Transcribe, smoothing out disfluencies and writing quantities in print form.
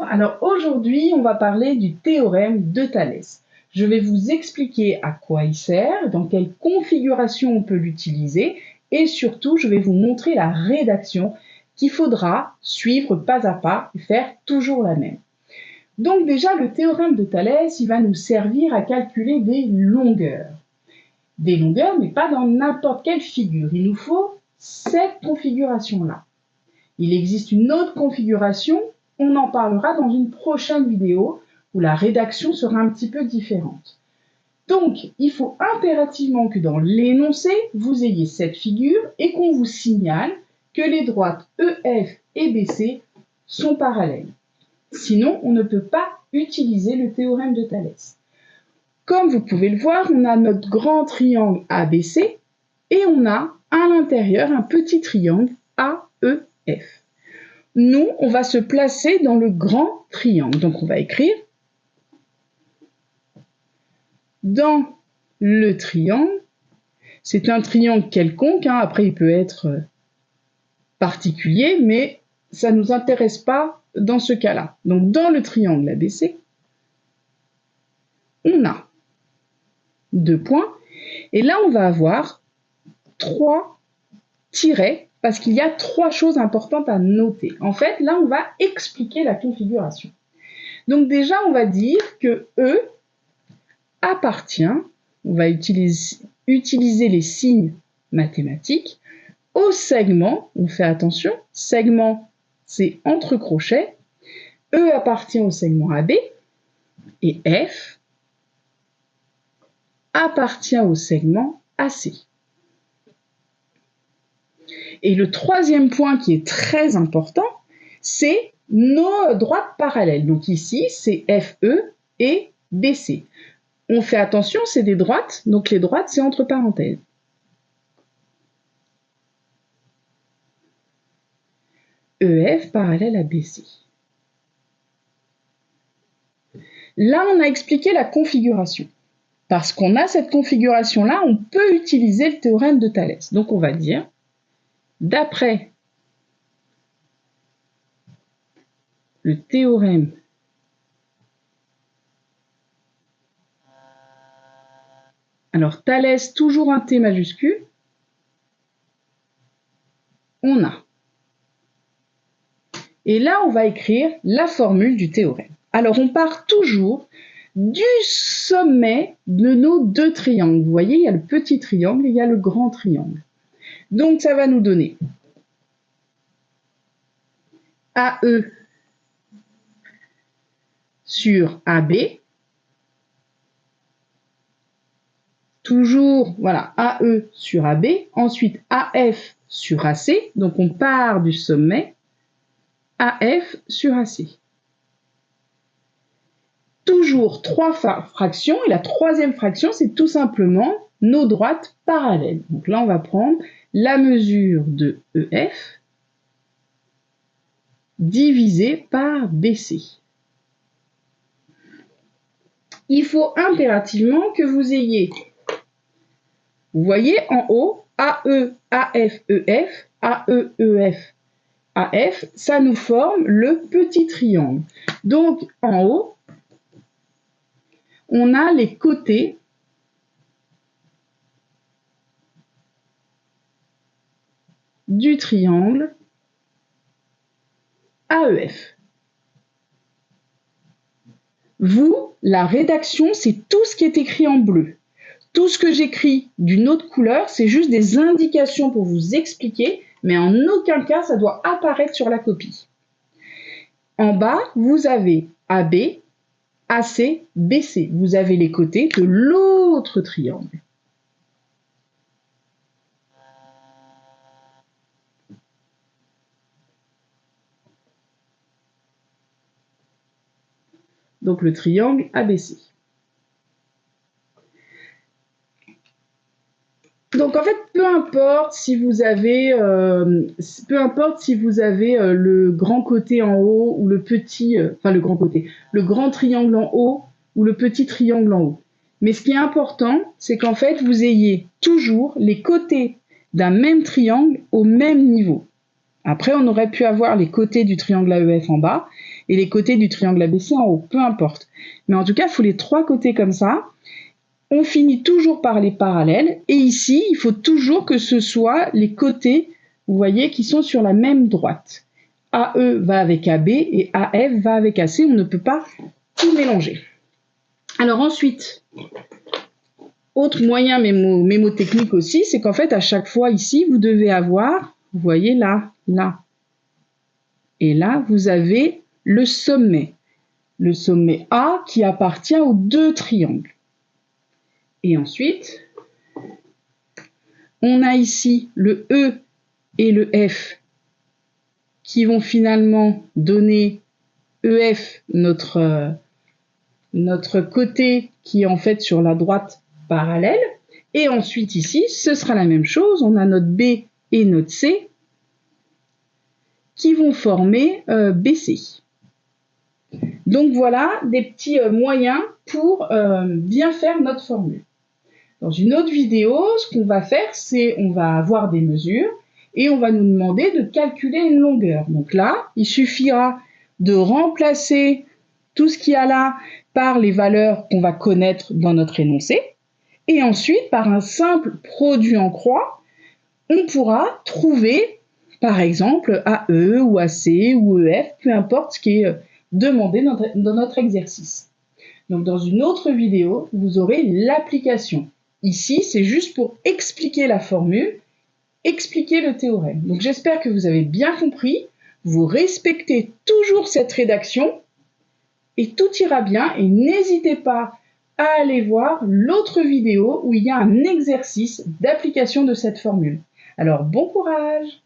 Alors aujourd'hui, on va parler du théorème de Thalès. Je vais vous expliquer à quoi il sert, dans quelle configuration on peut l'utiliser et surtout, je vais vous montrer la rédaction qu'il faudra suivre pas à pas et faire toujours la même. Donc déjà, le théorème de Thalès, il va nous servir à calculer des longueurs. Des longueurs, mais pas dans n'importe quelle figure. Il nous faut cette configuration-là. Il existe une autre configuration, on en parlera dans une prochaine vidéo où la rédaction sera un petit peu différente. Donc, il faut impérativement que dans l'énoncé, vous ayez cette figure et qu'on vous signale que les droites EF et BC sont parallèles. Sinon, on ne peut pas utiliser le théorème de Thalès. Comme vous pouvez le voir, on a notre grand triangle ABC et on a à l'intérieur un petit triangle AEF. Nous, on va se placer dans le grand triangle. Donc, on va écrire dans le triangle. C'est un triangle quelconque. Après, il peut être particulier, mais ça ne nous intéresse pas dans ce cas-là. Donc, dans le triangle ABC, on a 2 points. Et là, on va avoir 3 tirets parce qu'il y a 3 choses importantes à noter. En fait, là, on va expliquer la configuration. Donc déjà, on va dire que E appartient, on va utiliser les signes mathématiques, au segment, on fait attention, segment, c'est entre crochets, E appartient au segment AB, et F appartient au segment AC. Et le troisième point qui est très important, c'est nos droites parallèles. Donc ici, c'est FE et BC. On fait attention, c'est des droites, donc les droites, c'est entre parenthèses. EF parallèle à BC. Là, on a expliqué la configuration. Parce qu'on a cette configuration-là, on peut utiliser le théorème de Thalès. Donc on va dire, d'après le théorème alors Thalès, toujours un T majuscule, on a. Et là, on va écrire la formule du théorème. Alors, on part toujours du sommet de nos 2 triangles. Vous voyez, il y a le petit triangle et il y a le grand triangle. Donc, ça va nous donner AE sur AB. Toujours, voilà, AE sur AB. Ensuite, AF sur AC. Donc, on part du sommet. AF sur AC. Toujours 3 fractions, et la troisième fraction, c'est tout simplement nos droites parallèles. Donc là, on va prendre la mesure de EF divisé par BC. Il faut impérativement que vous ayez, vous voyez en haut, AE, AF, EF, AE, EF, AF, ça nous forme le petit triangle. Donc, en haut, on a les côtés du triangle AEF. Vous, la rédaction, c'est tout ce qui est écrit en bleu. Tout ce que j'écris d'une autre couleur, c'est juste des indications pour vous expliquer, mais en aucun cas, ça doit apparaître sur la copie. En bas, vous avez AB, AC, BC. Vous avez les côtés de l'autre triangle. Donc le triangle ABC. Donc en fait, peu importe si vous avez le grand côté en haut ou le petit, le grand côté, le grand triangle en haut ou le petit triangle en haut. Mais ce qui est important, c'est qu'en fait, vous ayez toujours les côtés d'un même triangle au même niveau. Après, on aurait pu avoir les côtés du triangle AEF en bas, et les côtés du triangle ABC en haut, peu importe. Mais en tout cas, il faut les 3 côtés comme ça. On finit toujours par les parallèles et ici, il faut toujours que ce soit les côtés, vous voyez, qui sont sur la même droite. AE va avec AB et AF va avec AC, on ne peut pas tout mélanger. Alors ensuite, autre moyen mémotechnique aussi, c'est qu'en fait, à chaque fois ici, vous devez avoir, vous voyez là, là. Et là, vous avez le sommet A qui appartient aux 2 triangles. Et ensuite, on a ici le E et le F qui vont finalement donner EF, notre côté qui est en fait sur la droite parallèle. Et ensuite ici, ce sera la même chose. On a notre B et notre C qui vont former BC. Donc voilà des petits moyens pour bien faire notre formule. Dans une autre vidéo, ce qu'on va faire, c'est on va avoir des mesures et on va nous demander de calculer une longueur. Donc là, il suffira de remplacer tout ce qu'il y a là par les valeurs qu'on va connaître dans notre énoncé. Et ensuite, par un simple produit en croix, on pourra trouver, par exemple, AE ou AC ou EF, peu importe ce qui est demandé dans notre exercice. Donc dans une autre vidéo, vous aurez l'application. Ici, c'est juste pour expliquer la formule, expliquer le théorème. Donc j'espère que vous avez bien compris, vous respectez toujours cette rédaction et tout ira bien. Et n'hésitez pas à aller voir l'autre vidéo où il y a un exercice d'application de cette formule. Alors bon courage!